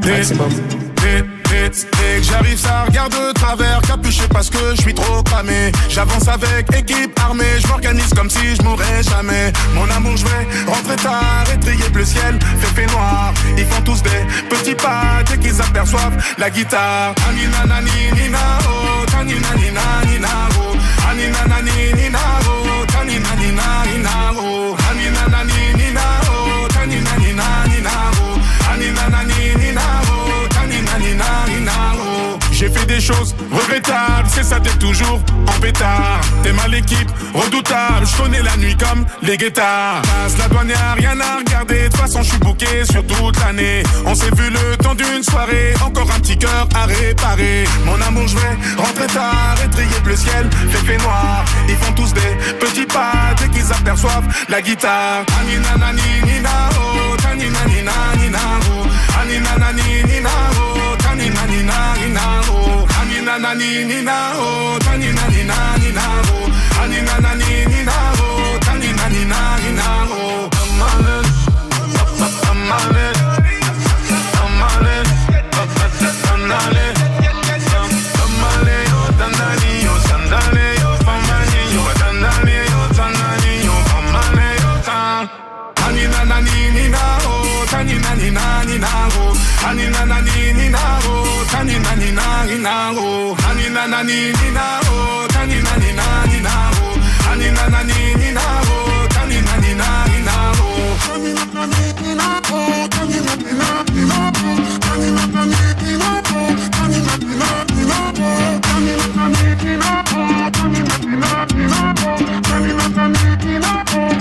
Maximum. Dès que j'arrive ça regarde de travers, capuché parce que je suis trop cramé. J'avance avec équipe armée, je m'organise comme si je mourrais jamais. Mon amour je vais rentrer tard, étrier bleu ciel, fait noir. Ils font tous des petits pas dès qu'ils aperçoivent la guitare. Anina nani nina oh, tanina nina nina oh. Anina nani nina oh, tanina nina nina oh. Anina nani nina oh, tanina nina nina oh. Anina nani nina oh, tanina nina nina oh. J'ai fait des choses regrettables, c'est ça t'es toujours en pétard. T'es mal l'équipe, redoutable, je connais la nuit comme les guettards. Passe la douane, y'a rien à regarder, de toute façon je suis booké sur toute l'année. On s'est vu le temps d'une soirée, encore un petit cœur à réparer. Mon amour je vais rentrer tard, étrier bleu ciel, fait noir. Ils font tous des petits pas dès qu'ils aperçoivent la guitare. Anina nani nina oh, tanina nina nina oh. Anina nani nina oh, tanina nina nina oh. Anina nani nina oh, tanina nina nina oh. Anina nani nina oh, tanina nina nina oh. Anina nani nina oh, tanina nina nina oh. Anina nani nina oh, tanina nina nina oh. Anina nani nina oh, tanina nina nina oh. Anina nani nina oh, tanina nina nina oh. Anina nani nina oh, tanina nina nina oh. Anina nani nina oh, tanina nina nina oh. Anina nani nina oh, tanina nina nina oh.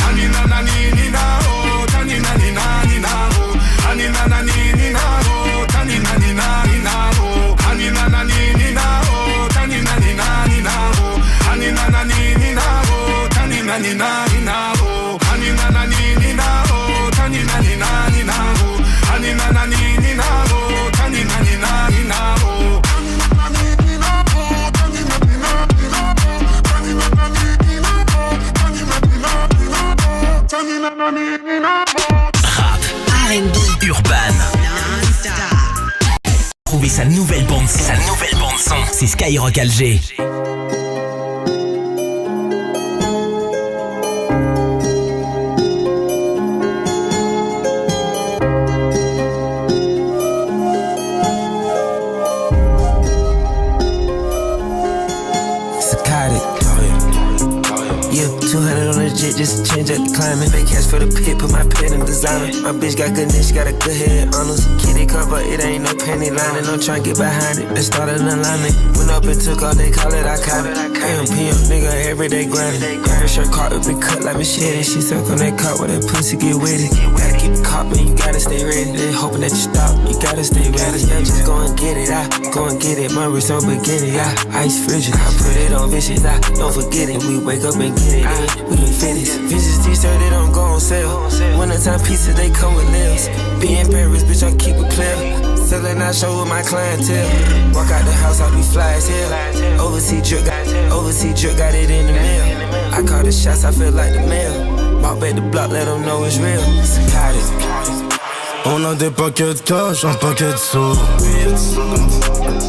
Anina nani nina oh, tanina nina nina oh. Anina nani nina oh, tanina nina nina oh. Anina nani nina oh, tanina nina nina oh. Anina nani nina oh, tanina nina nina oh. Anina nani nina oh, tanina nina nina oh. Anina nani nina oh, tanina nina nina oh. Anina nani nina oh, tanina nina nina oh. Rap, R&B, urban. Trouvez sa nouvelle bande son, c'est Skyrock Alger. Just change up the climate. Fake cash for the pit, put my pet in designer. My bitch got good niche, got a good head on us. Kitty cover, it ain't no penny lining. I'm tryna get behind it. Let's start an alignment. Went up and took all they call it, I caught it. AM, nigga, everyday grinding. Her shirt caught up and cut like machete. She suck on that cop with that pussy get wetty. Gotta keep it caught, but you gotta stay ready. They hoping that you stop, you gotta stay ready. Yeah, just go and get it, I go and get it. My wrist on beginning, I ice frigid. I put it on vicious, I don't forget it. We wake up and get it in, we can finish. Vintage t-shirt, they don't go on sale. Wintertime pieces, they come with nails. Be in Paris, bitch, I keep it clear. Selling out show with my clientele. Walk out the house, I be fly as hell. Overseas drip got it in the mail. I call the shots, I feel like the mail. Walk back the block, let them know it's real. On a des paquets de cash, un paquet de sous.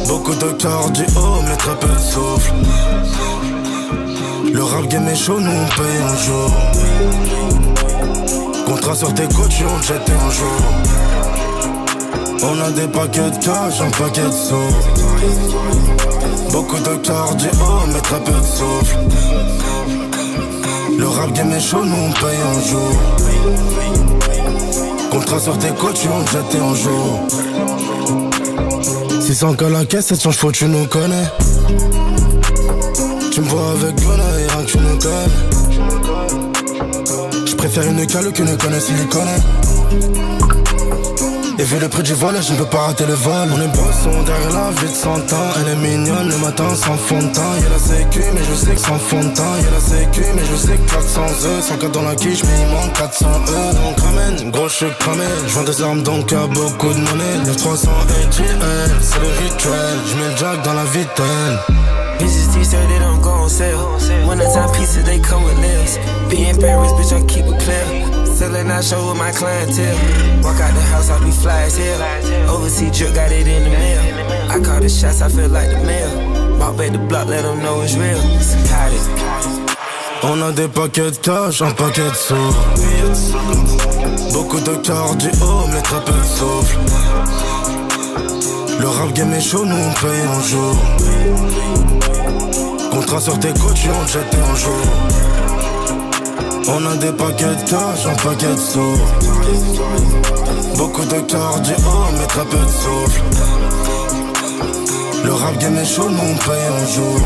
Beaucoup de cardio, mais très peu de souffle. Le rap game est chaud, nous on paye un jour. Contrat sur tes coachs, on jette un jour. On a des paquets de cash, un paquet de sous. Beaucoup de cardio, mais très peu de souffle. Le rap game est chaud, nous on paye un jour. Contrat sur tes coachs, on jette un jour. 600 qu'à la caisse, 700 chevaux, tu nous connais. Tu me vois avec Gona et rien que tu nous connais. J'préfère une cale qu'une conne silicone. Et vu le prix du vol, je ne peux pas rater le vol. On est bosson derrière la vie de 100 ans. Elle est mignonne le matin sans fond de teint. Y'a la sécu mais je sais que sans fond de teint. Y'a la sécu mais je sais que 400 œufs. 104 dans la quiche mais il manque 400 Donc ramène, gros je suis cramé. J'vends des armes donc y'a beaucoup de monnaie. 9300 ATL, c'est le rituel. J'mets le jack dans la vitaine. Bitches t-shirt, they don't go on sale. Wintertime pieces, they come with nails. Be in Paris, bitch, I keep it clear. Selling out show with my clientele. Walk out the house, I be fly as hell. Overseas drip, got it in the mail. I call the shots, I feel like the mail. Walk back the block, let them know it's real. Got it. On a des paquets de cash, un paquet de sous. Beaucoup de cardio, mais très peu de souffle. Le rap game est chaud, nous on paye un jour. Contrat sur tes côtes, on te jette un jour. On a des paquets de cash, un paquet de sous. Beaucoup de cardio, mais très peu de souffle. Le rap game est chaud, nous on paye un jour.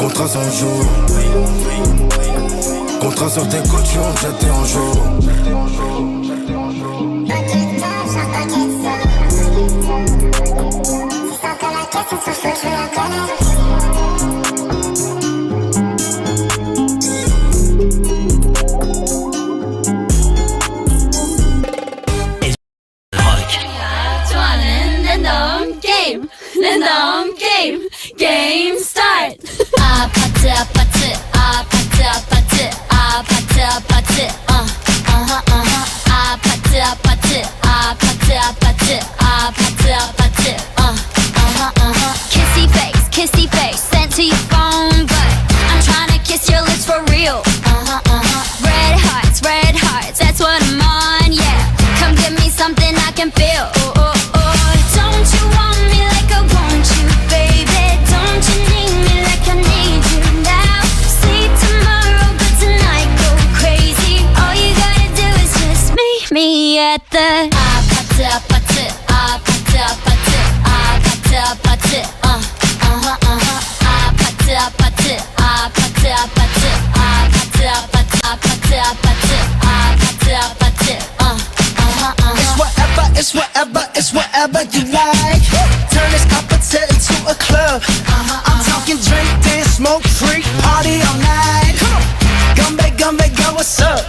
Contrat sans jour. Contrat sur tes côtes, on te jette un jour. Game start. 아파트 아파트 아파트 아파트 아파트 아파트 아파트 아파트 아파트 아파트 아파트 아파트 kissy face sent to your phone, but I'm trying to kiss your lips for real. Red hearts, that's what I'm on, yeah. Come give me something I can feel. Don't you want me like I want you, baby? Don't you need me like I need you now? Sleep tomorrow, but tonight go crazy. All you gotta do is just meet me at the 아파트 아파트 아파트 아파트 아파트 아파트 아파트 아파트 아파트 아파트 아파트 아파트 아파트 아파트 It's whatever you like. Turn this aperture into a club. I'm talking drink, dance, smoke, freak, party all night. Come back, girl, what's up?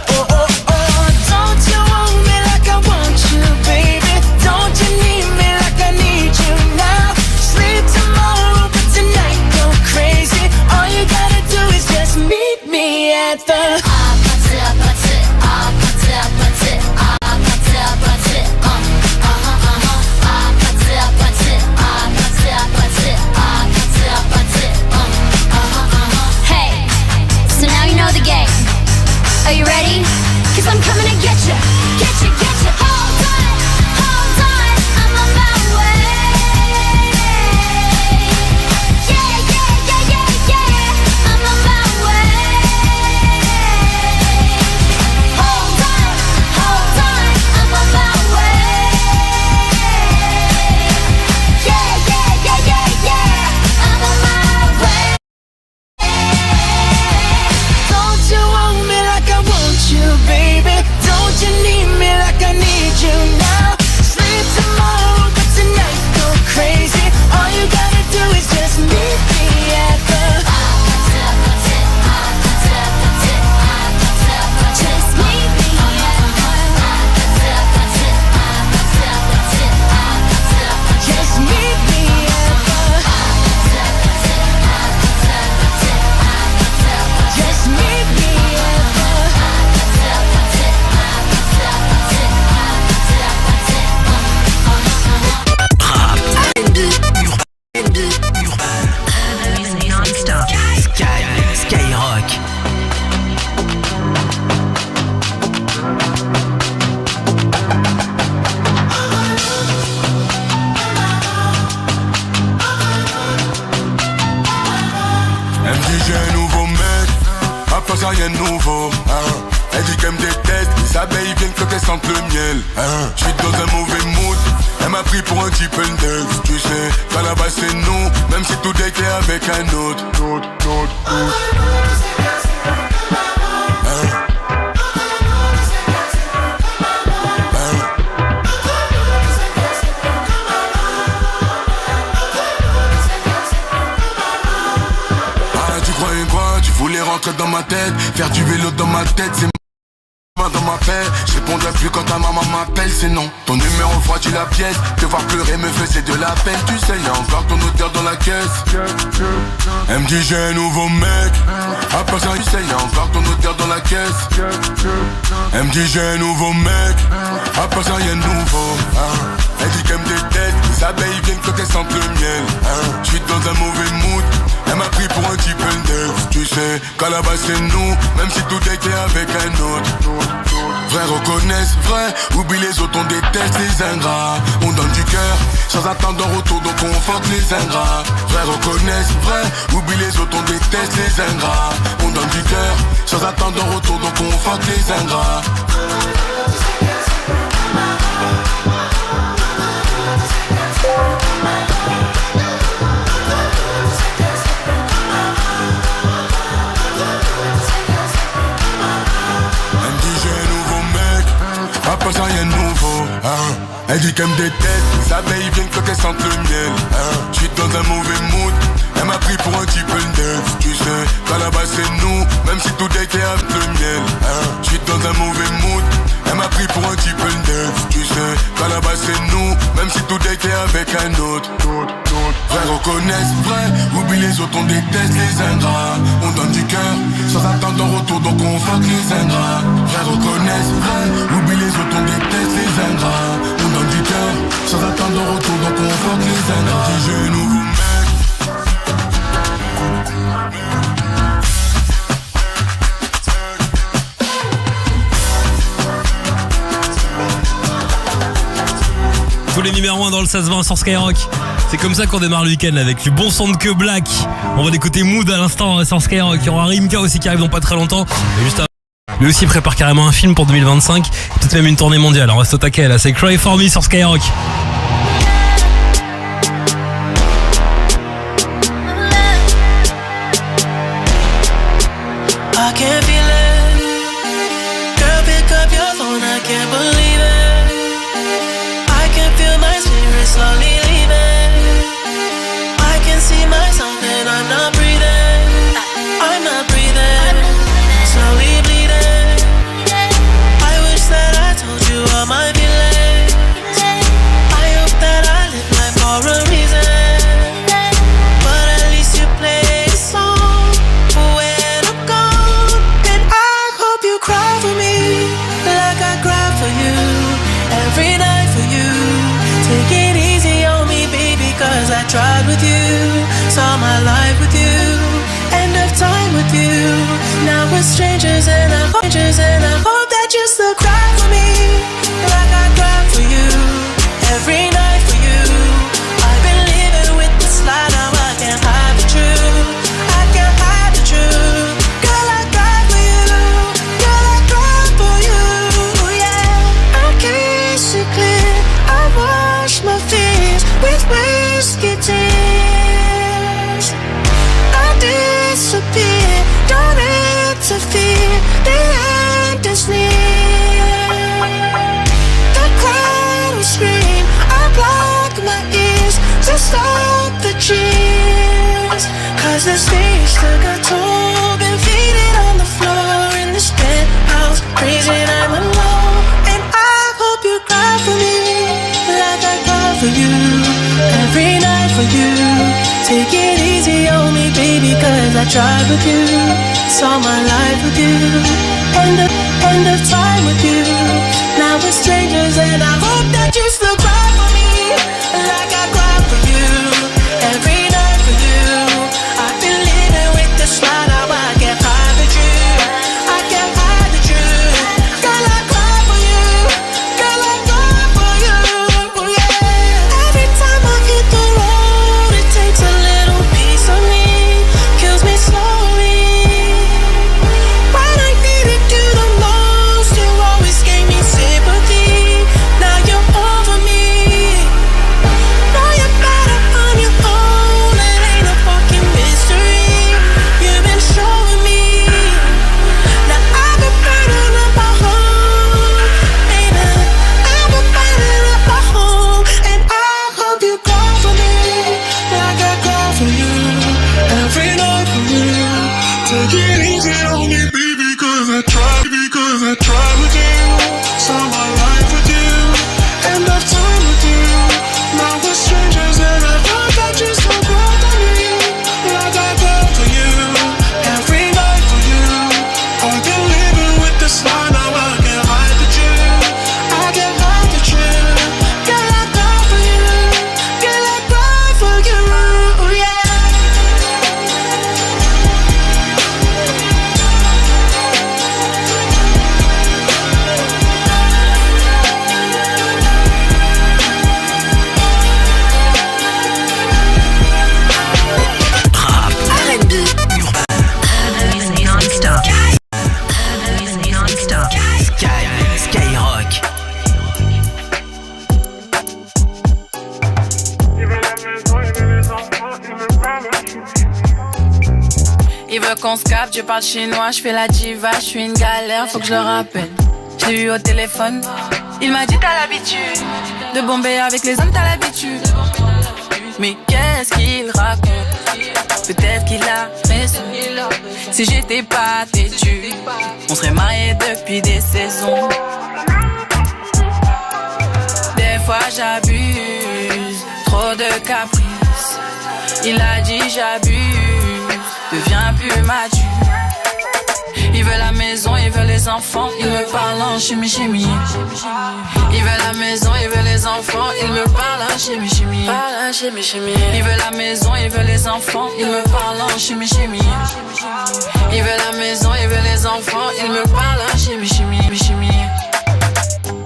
Don't you want me like I want you, baby? Don't you need me like I need you now? Sleep tomorrow, but tonight go crazy. All you gotta do is just meet me at the 아파트 아파트 아파트 아파트 아파트 아파트 Hey, so now you know the game. Are you ready? 'Cause I'm coming to get you, get you, get you. Hold on, I'm on my way. Yeah, I'm on my way. Hold on, I'm on my way. Yeah, I'm on my way. Don't you want me like I want you, baby? Don't you need me like I need you now? Sleep tomorrow, but tonight go crazy. All you gotta do is just meet me at the Just meet me just meet me at the just meet me at the Non-stop. Skyrock. Elle me dit j'ai un nouveau mec, après ça rien de nouveau, hein. Elle dit qu'elle me déteste, les abeilles viennent quand elles sentent le miel, hein. Je suis dans un mauvais mood, elle m'a pris pour un type index. Tu sais, qu'à la base c'est nous, même si tout est avec un autre. Tu croyais quoi? Tu voulais rentrer dans ma tête, faire du vélo dans ma tête, c'est dans m'appelle. Je répondrai plus quand ta maman m'appelle, c'est non. Ton numéro refroidit la pièce. Te voir pleurer me faisait de la peine. Tu sais, y'a encore ton odeur dans la caisse. Elle me dit j'ai un nouveau mec. Après ça, tu sais, y'a encore ton odeur dans la caisse. Elle me dit j'ai un nouveau mec. Après ça, y'a un nouveau. Elle dit qu'elle me déteste. Les abeilles viennent quand elles sentent le miel. J'suis dans un mauvais mood. Elle m'a pris pour un type neuf. Tu sais qu'à la base c'est nous. Même si tout était avec un autre. Vrai reconnaissent, vrai. Oublie les autres, on déteste les ingrats. On donne du cœur sans attendre en retour, donc on force les ingrats. Vrai reconnaissent, vrai. Oublie les autres, on déteste les ingrats. On donne du cœur sans attendre en retour, donc on force les ingrats. Après ça y'a nouveau, Elle dit qu'elle me déteste. Les abeilles viennent quand elles sentent le miel, J'suis dans un mauvais mood. Elle m'a pris pour un type neuf. Tu sais qu'à la base c'est nous. Même si tout était avec le miel, J'suis dans un mauvais mood. Elle m'a pris pour un type neuf. Tu sais qu'à la base c'est nous. Même si tout était avec un autre. Vrai reconnaissent, vrai. Oublie les autres, on déteste les ingrats. On donne du cœur sans attendre en retour, donc on fuck les ingrats. Vrai reconnaissent, vrai. Oublie les autres, on déteste les ingrats. On donne du cœur sans attendre en retour, donc on fuck les ingrats. J'ai un nouveau mec. Tous les numéros 1 dans le 16-20 sur Skyrock. C'est comme ça qu'on démarre le week-end avec du bon son de Que Black. On va écouter Mood à l'instant sur Skyrock. Il y aura Rimka aussi qui arrive dans pas très longtemps. Et juste lui aussi prépare carrément un film pour 2025. Peut-être même une tournée mondiale. On reste au taquet là. C'est Cry For Me sur Skyrock. I can't feel it. Girl, pick up your phone, I can't believe it. I can feel my spirit slowly leaving. I can see myself and I'm not breathing. I'm not breathing. Slowly bleeding. I wish that I told you all my feelings. I hope that I live life for a reason. But at least you play a song for when I'm gone. And I hope you cry for me like I cry for you every night for you. Take it easy on me, baby, cause I tried with you. Saw my life with you. End of time with you. Now we're strangers and I hope that you still cry for me like I cry for you every night for you. I've been living with this lie, now I can't hide the truth. I can't hide the truth. Girl, I cry for you. Girl, I cry for you. Yeah, I can't see clear. I wash my fears with whiskey tears. I disappear, don't interfere. The end is near. The crowd will scream. I block my ears to stop the cheers. Cause the stage still got told. Been faded on the floor in this penthouse. Crazy and I'm alone. And I hope you cry for me like I cry for you every night for you. Take it easy on me, baby, cause I tried with you. Saw my life with you. End of time with you. Now we're strangers and I hope that you still cry for me like I cry for you every night for you. I've been living with this lie, now I can't hide the truth. I can't hide the truth. Girl, I cry for you. Girl, I cry for you. Yeah. Every time I hit the road, it takes a little piece of me, kills me slowly. When I needed you the most, you always gave me sympathy. Now you're veux qu'on se capte, je parle chinois, je fais la diva, je suis une galère, faut que je le rappelle. Je l'ai eu au téléphone, il m'a dit t'as l'habitude de bomber avec les hommes, t'as l'habitude. Mais qu'est-ce qu'il raconte? Peut-être qu'il a raison. Si j'étais pas têtu, on serait mariés depuis des saisons. Des fois j'abuse, trop de caprices. Il a dit j'abuse, deviens plus mature. Il veut la maison, il veut les enfants, il me parle en chimie. Il veut la maison, il veut les enfants, il me parle en chimie. Il veut la maison, il veut les enfants, il me parle en chimie. Il veut la maison, il veut les enfants, il me parle en chimie.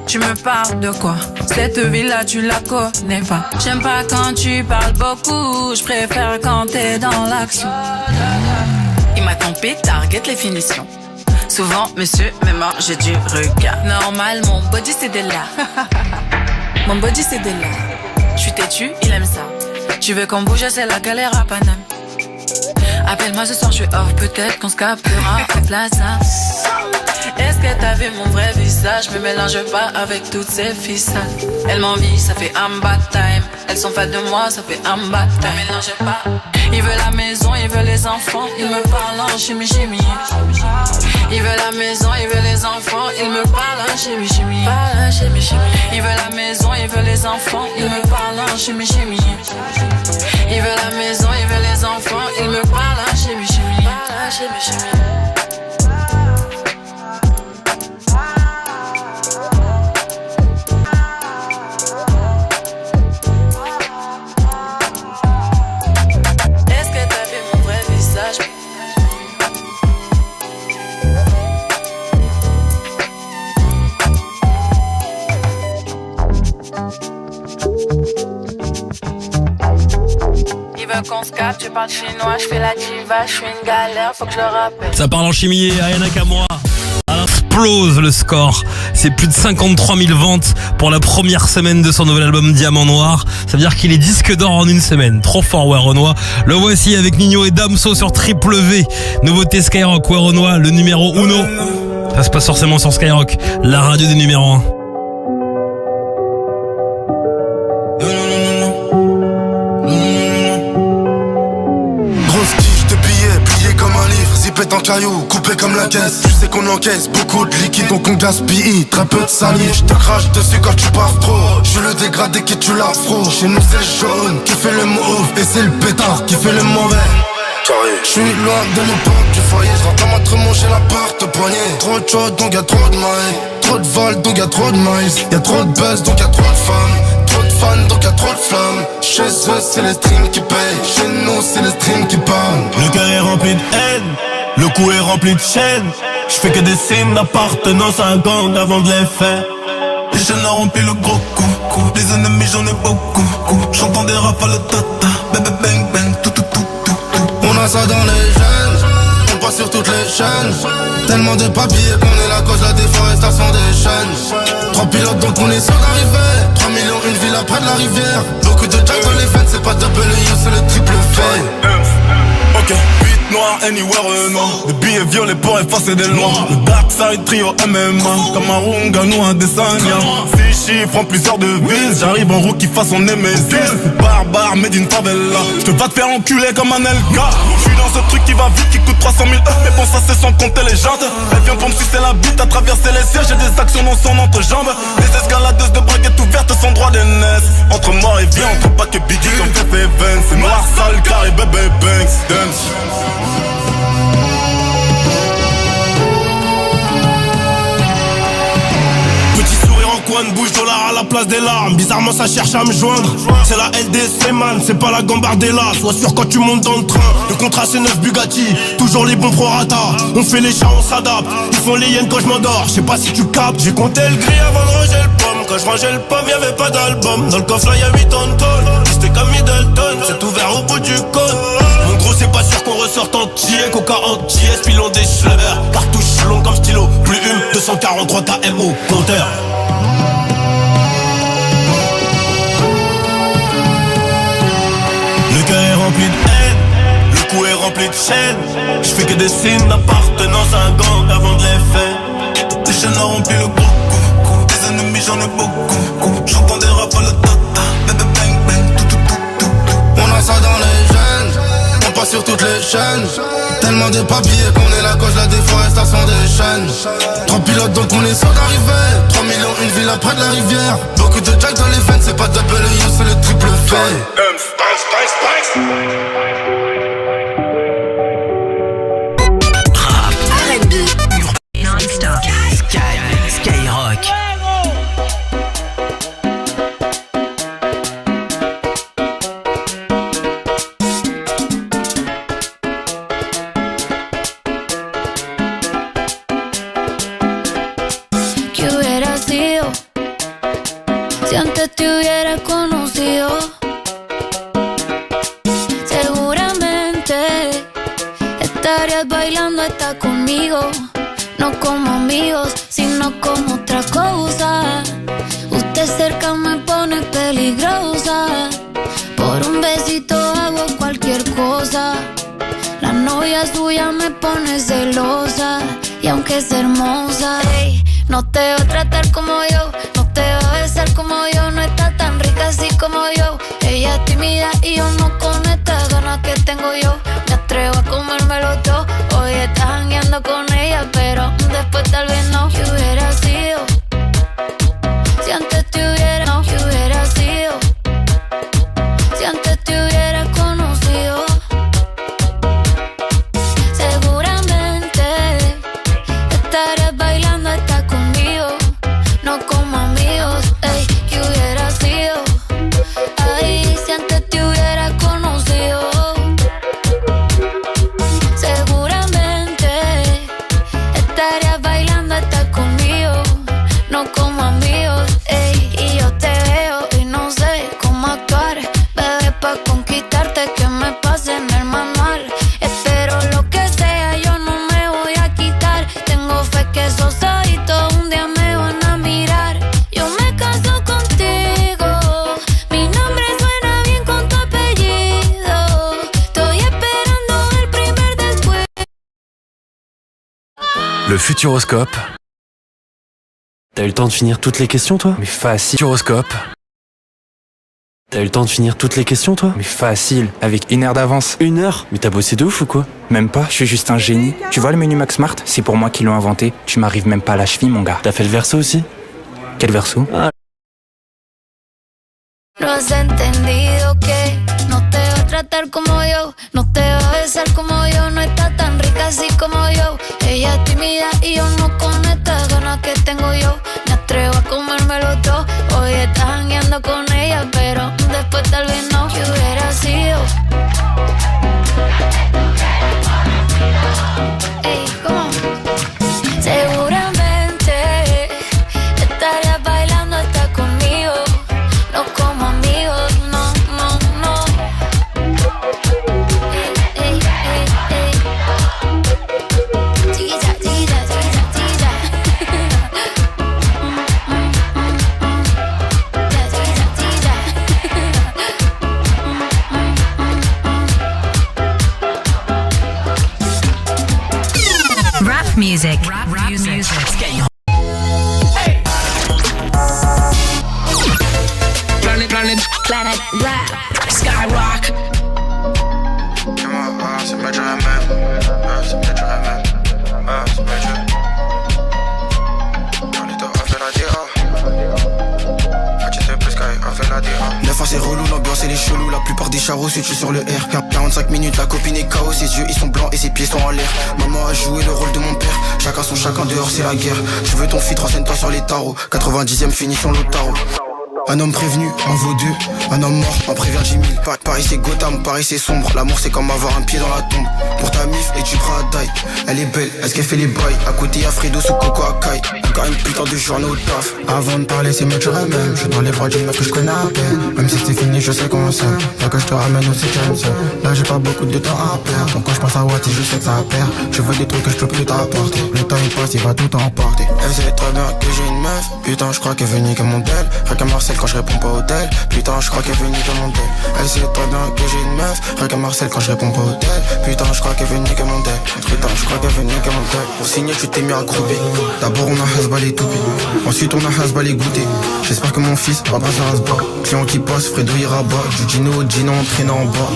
Tu me parles de quoi? Cette ville-là, tu la connais pas. J'aime pas quand tu parles beaucoup, je préfère quand t'es dans l'action. Il m'a trompé, target les finitions. Souvent, monsieur, même j'ai du regard. Normal, mon body c'est de là. Mon body c'est de là. J'suis têtu, il aime ça. Tu veux qu'on bouge, c'est la galère à Paname. Appelle-moi ce soir, j'suis off, peut-être qu'on se captera à Plaza. Est-ce que t'as vu mon vrai visage? Me mélange pas avec toutes ces ficelles. Elle m'envie, ça fait un bad time. Elles sont fans de moi, ça fait un bad time. Me mélange pas. Il veut la maison, il veut les enfants, il me parle en chimie. Il veut la maison, il veut les enfants, il me parle en chimie. Il veut la maison, il veut les enfants, il me parle en chimie. Il veut la maison, il veut les enfants, il me parle en chimie. Qu'on se capte, je parle chinois, je fais la diva, je suis une galère, faut que je le rappelle. Ça parle en chimie et Ayana Kamura. Elle explose le score. C'est plus de 53 000 ventes pour la première semaine de son nouvel album Diamant Noir. Ça veut dire qu'il est disque d'or en une semaine. Trop fort, Werenoi. Le voici avec Nino et Damso sur Triple V. Nouveauté Skyrock, Werenoi, le numéro 1. Ça se passe forcément sur Skyrock, la radio des numéros 1. En cailloux, coupé comme la caisse. Tu sais qu'on encaisse beaucoup de liquide, donc on gaspille très peu de salive. Je te crache dessus quand tu pars trop. Je suis le dégradé qui tue l'afro. Chez nous c'est le jaune qui fait le mauve et c'est le pétard qui fait le mauvais. Je suis loin de l'époque du foyer. Je rentre à ma manger la porte-poignée. Trop de choses donc y'a trop de mailles. Trop de vol donc y'a trop de maïs. Y'a trop de buzz donc y'a trop de femmes. Trop de fans donc y'a trop de flammes. Chez eux c'est les streams qui payent. Chez nous c'est les streams qui parlent. Le cœur est rempli de haine. Le cou est rempli de chaînes. J'fais que des signes d'appartenance à un gang avant de les faire. Les chaînes ont rempli le gros coup. Les ennemis j'en ai beaucoup. J'entends des rafales tata. Bang bang bang tout. On a ça dans les gènes. On passe sur toutes les chaînes. Tellement de papiers qu'on est la cause de la déforestation des chaînes. 3 pilotes donc on est sûr d'arriver. 3 millions une ville après de la rivière. Beaucoup de jack dans les veines. C'est pas double U, c'est le triple fait. Ok, 8 noirs, anywhere non. Des billets violets pour effacer des lois. Le Dark Side Trio MMA. Cameroun, Ganou, un dessin. 6 chiffres en plusieurs devises. J'arrive en rookie façon Nemesis. Barbare, made in favela. J'te vas te faire enculer comme un LK. J'suis dans ce truc qui va vite, qui coûte 300 000 €. Mais bon, ça c'est sans compter les jantes. Elle vient pour me sucer la bite à traverser les sièges. J'ai des actions dans son entrejambe. Les escaladeuses de braguettes ouvertes sans droit d'aînesse. Entre mort et vie, entre Pac et Biggie comme Fefe Evans. C'est noir, sale, carré, bébé, banks, dance. Petit sourire en coin de bouche, dollar à la place des larmes. Bizarrement ça cherche à me joindre. C'est la LDC man, c'est pas la Gambardella. Sois sûr quand tu montes dans le train. Le contrat c'est 9 Bugatti, toujours les bons prorata. On fait les chats, on s'adapte. Ils font les hyènes quand je m'endors. Je sais pas si tu captes. J'ai compté le gris avant de ranger le pomme. Quand je rangeais le pomme y'avait pas d'album. Dans le coffre là y'a 8 tonnes de tôle. C'était comme Middleton, c'est ouvert au bout du cône. Mon gros c'est pas sûr qu'on ressorte entier. Coca entier, pilon des schleurs. Cartouche long comme stylo. Plus une, 243 KMO, compteur. Le cœur est rempli de haine. Le cou est rempli plus de chaînes. J'fais que des signes d'appartenance à un gang avant de les faire. Les chaînes ont rempli le beaucoup. Des ennemis j'en ai beaucoup. J'entends des rap à la tata. Bébé bang bang, tout. On a ça dans les gènes, on passe sur toutes les chaînes. Tellement de papiers qu'on est la cause de la déforestation des chaînes. 3 pilotes donc on est sûr d'arriver. 3 millions, une ville près de la rivière. Beaucoup de jack dans les veines, c'est pas double U, c'est le triple fait. R&B, non-stop, Skyrock. ¿Qué hubiera sido si antes te hubiera conocido? Seguramente estarías bailando hasta conmigo. No como amigos, sino como otra cosa. Usted cerca me pone peligrosa. Por un besito hago cualquier cosa. La novia suya me pone celosa. Y aunque es hermosa, ey, no te va a tratar como yo, no te va a besar como yo, no está tan rica así como yo. Ella es tímida y yo no con estas ganas que tengo yo. Me atrevo a comérmelo todo. Hoy estás jangueando con ella, pero después tal vez no. ¿Qué hubiera sido si antes te hubiera, no? ¿Qué hubiera sido si antes te hubiera conocido? Seguramente estarías bailando hasta conmigo, no como amigos, ey. ¿Qué hubiera sido? Ay, si antes te hubiera conocido. Seguramente estarías bailando hasta conmigo, no como amigos, ey. Y yo te veo y no sé cómo actuar, bebé, pa' conquistarte que me pase en el manual. Espero lo que sea, yo no me voy a quitar. Tengo fe que esos ojitos un día me van a mirar. Yo me caso contigo, mi nombre suena bien con tu apellido. Estoy esperando el primer después. Le Futuroscope. T'as eu le temps de finir toutes les questions, toi? Mais facile. Futuroscope. T'as eu le temps de finir toutes les questions, toi? Mais facile. Avec 1 heure d'avance. 1 heure? Mais t'as bossé de ouf ou quoi? Même pas, je suis juste un génie. Tu vois le menu Max Smart? C'est pour moi qui l'ont inventé. Tu m'arrives même pas à la cheville, mon gars. T'as fait le verso aussi? Quel verso? Ah. No has entendido que no te va a tratar como yo, no te va a besar como yo, no está tan rica así como yo. Ella es tímida y yo no con estas ganas que tengo yo. Me atrevo a comérmelo todo. Hoy estás jangueando con ella, pero después tal vez no. ¿Qué hubiera sido? Ey, ¿cómo? Seguramente estarías bailando hasta conmigo, no como amigos, no, no, no. Ey, ey, ey, ey. Chiquita, chiquita, chiquita, chiquita. Chiquita, chiquita. Rap music. Rap music. Skyrock. Planet Rap. Skyrock. C'est Major MM. C'est Major MM. C'est Major. Carlito a fait la DA. HTP Sky a fait la DA. 9 c'est relou, l'ambiance elle est chelou. La plupart des charros situent sur le R. 45 minutes, la copine est KO. Ses yeux ils sont blancs et ses pieds sont en l'air. Maman a joué le rôle de mon père. Chacun son chacun, dehors c'est la guerre. Je veux ton feat, renseigne-toi sur les tarots. 90ème finition l'Otaro. Un homme prévenu en vaut 2, un homme mort en prévient 10 000. Paris c'est Gotham, Paris c'est sombre. L'amour c'est comme avoir un pied dans la tombe. Pour ta mif et tu prends à taille. Elle est belle, est-ce qu'elle fait les bails? À côté y'a Fredo sous Coco Akai. Encore une putain de journée au taf. Avant de parler c'est mieux que je ramène. Je suis dans les bras d'une meuf que je connais à peine. Même si c'est fini je sais comment c'est. Là que je te ramène aussi comme ça. Là j'ai pas beaucoup de temps à perdre. Donc quand je pense à Watty je sais que ça perd. Je veux des trucs que je peux plus t'apporter. Le temps il passe, il va tout emporter. Elle sait très bien que j'ai une meuf. Putain je crois qu'elle veut niquer mon bel. Rien qu'à Marseille quand je réponds pas au tel. Putain je crois crois qu'elle veut niquer mon tel. Elle sait très bien que j'ai une meuf. Regarde Marcel quand je réponds pas au tel. Putain je crois qu'elle veut niquer mon tel. Putain je crois qu'elle veut niquer mon tel. Pour signer tu t'es mis à grouper. D'abord on a hasballé tout. Ensuite on a hasballé goûté. J'espère que mon fils va passer à ce bas. Client qui passe, Fredo ira bas. Du Gino au Gino entraînant en bas.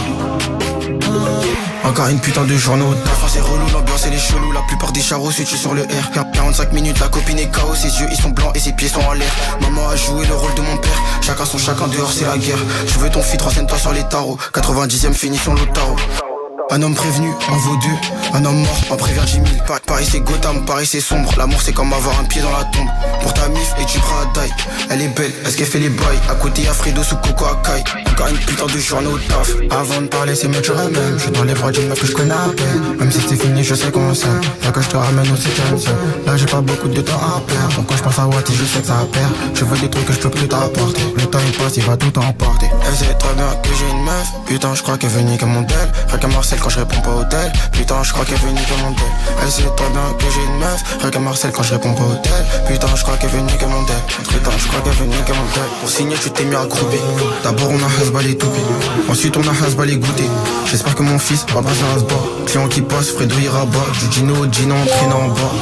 Encore une putain de journée au taf. C'est relou, l'ambiance elle est chelou. La plupart des charros se tuent sur le R. 45 minutes, la copine est KO. Ses yeux ils sont blancs et ses pieds sont en l'air. Maman a joué le rôle de mon père. Chacun son chacun, dehors c'est la guerre. Je veux ton feat, renseigne-toi sur les tarots. 90ème finition l'Otaro. Un homme prévenu en vaut deux. Un homme mort en prévient 10 000. Paris c'est Gotham, Paris c'est sombre. L'amour c'est comme avoir un pied dans la tombe. Pour ta mif et tu prends à taille. Elle est belle, est-ce qu'elle fait les bails? À côté y'a Fredo sous Coco Akai. Encore une putain de journée au taf. Avant de parler c'est mieux que je ramène. Je suis dans les bras d'une meuf que je connais à peine. Même si c'est fini je sais qu'on s'aime. Y'a que je te ramène au 7ème. Là j'ai pas beaucoup de temps à perdre. Donc quand je pense à Watty je sais que ça perd. Je veux des trucs que je peux plus t'apporter. Le temps il passe, il va tout emporter. Elle sait très bien que j'ai une meuf. Putain je crois qu'elle veut niquer mon tel. Regarde Marcel quand je réponds pas au tel. Putain je crois qu'elle veut niquer mon tel. Elle sait très bien que j'ai une meuf. Regarde Marcel quand je réponds pas au tel. Putain je crois qu'elle veut niquer mon tel. Putain je crois qu'elle veut niquer mon tel. Pour signer tu t'es mis à grouper. D'abord on a hasballé tout. Ensuite on a hasballé goûté. J'espère que mon fils va passer à ce bas. Client qui passe, Fredo ira bas. Du Gino au Gino entraînant en bas.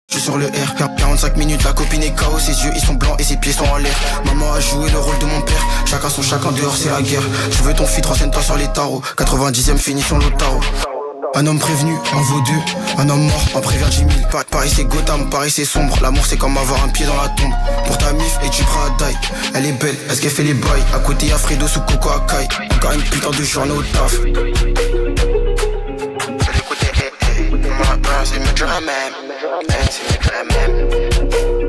Sur le R, 45 minutes, la copine est KO. Ses yeux ils sont blancs et ses pieds sont en l'air. Maman a joué le rôle de mon père. Chacun son chacun, dehors c'est la guerre. Je veux ton feat, renseigne-toi sur les tarots. 90ème finition l'Otaro. Un homme prévenu en vaut deux. Un homme mort en prévient 10 000. Paris c'est Gotham, Paris c'est sombre. L'amour c'est comme avoir un pied dans la tombe. Pour ta mif et tu prends à taille. Elle est belle, est-ce qu'elle fait les bails? À côté y'a Fredo sous Coco Akai. Encore une putain de journée au taf. C'est mieux que je ramène. C'est mieux que je ramène.